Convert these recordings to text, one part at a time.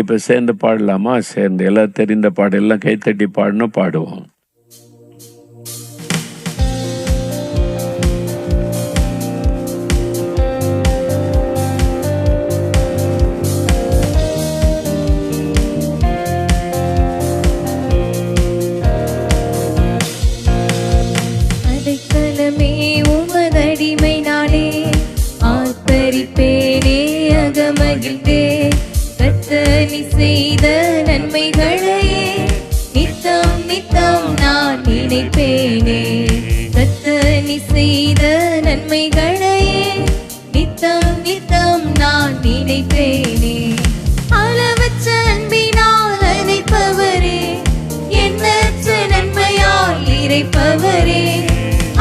இப்ப சேர்ந்து பாடலாமா? சேர்ந்து எல்லாம் தெரிந்த பாடெல்லாம் கைத்தட்டி பாடணும், பாடுவோம். அடைக்கலமே உமதடிமை நானே, ஆர்ப்பரிப்பேனே அகமகிழ்ந்தே. கர்த்தர் செய்த நன்மைகளையே நித்தம் நித்தம் நான் நினைப்பேனே. கர்த்தர் செய்த நன்மைகளையே நித்தம் நித்தம் நான் நினைப்பேனே. அளவற்ற அன்பினால் அணைப்பவரே, எண்ணற்ற நன்மையால் இறைப்பவரே.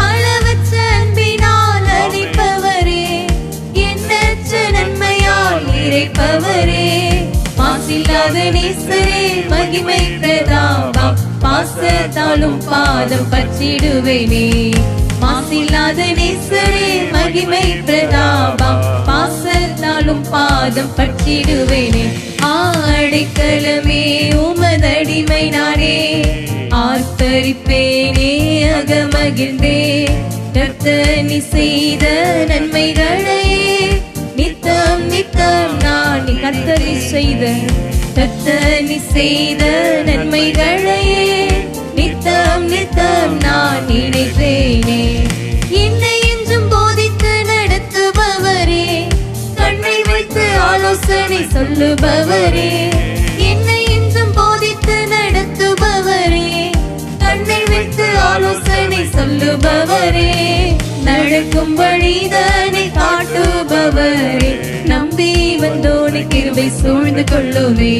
அளவற்ற அன்பினால் அணைப்பவரே, எண்ணற்ற நன்மையால் இறைப்பவரே. மாசில்லாத நேசரே, மகிமை பிரதாபம் பாசத்தாலும் பாதம் பற்றிடுவேனே. மாசில்லாத நேசரே, மகிமை பிரதாபம் பாசத்தாலும் பாதம் பற்றிடுவேனே. அடைக்கலமே உமதடிமை நானே, ஆர்ப்பரிப்பேனே அகமகிழ்ந்தே. கர்த்தர் செய்த நன்மைகளையே நித்தம் நித்தம் நான் கர்த்தர் செய்த நன்மைகளையே நித்தம் நித்தம் நான் நினைப்பேனே. என்னை என்றும் போதித்து நடத்துபவரே, கண்ணை வைத்து ஆலோசனை சொல்லுபவரே. என்னை என்றும் போதித்து நடத்துபவரே, கண்ணை வைத்து ஆலோசனை சொல்லுபவரே. நடக்கும் வழிதனை காட்டுபவரே, நம்பி வந்தோனை கிருபை சூழ்ந்து கொள்ளுவே.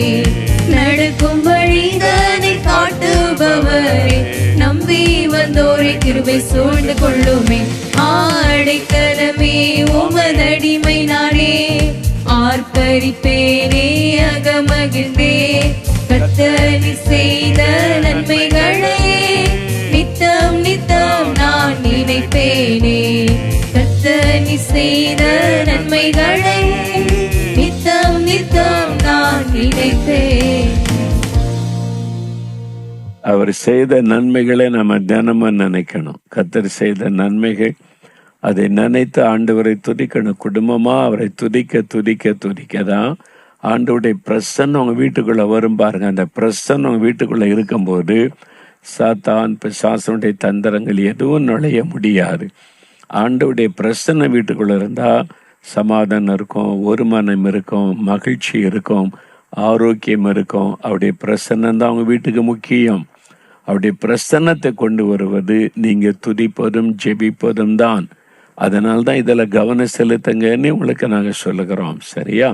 நடக்கும் வழிதனை காட்டுபவரே, நம்பி வந்தோரை கிருபை சூழ்ந்து கொள்ளுமே. அடைக்கலமே உமதடிமை நானே, ஆர்ப்பரிப்பேனே அகமகிழ்ந்தே. கர்த்தர் செய்த நன்மைகளையே நித்தம் நித்தம் நான் நினைப்பேனே. கர்த்தர் செய்த நன்மைகளை நித்தம் நித்தம் நான் நினைப்பேன். அவர் செய்த நன்மைகளை நம்ம தினமும் நினைக்கணும். கர்த்தர் செய்த நன்மைகள், அதை நினைத்து ஆண்டவரை துதிக்கணும். குடும்பமா அவரை துதிக்க துதிக்க துதிக்க தான் ஆண்டவருடைய பிரசன்னம் உங்க வீட்டுக்குள்ள வரும். பாருங்க, அந்த பிரசன்னம் உங்க வீட்டுக்குள்ள இருக்கும்போது சாத்தான் பிசாசனுடைய தந்திரங்கள் எதுவும் நுழைய முடியாது. ஆண்டவருடைய பிரசன்னம் வீட்டுக்குள்ள இருந்தா சமாதானம் இருக்கும், ஒரு மனம் இருக்கும், மகிழ்ச்சி இருக்கும், ஆரோக்கியம் இருக்கும். அவருடைய பிரசன்னம் தான் அவங்க வீட்டுக்கு முக்கியம். அவருடைய பிரசன்னத்தை கொண்டு வருவது நீங்க துதிப்பதும் ஜெபிப்பதும் தான். அதனால்தான் இதில் கவனம் செலுத்துங்கன்னு உங்களுக்கு நாங்கள் சொல்லுகிறோம். சரியா?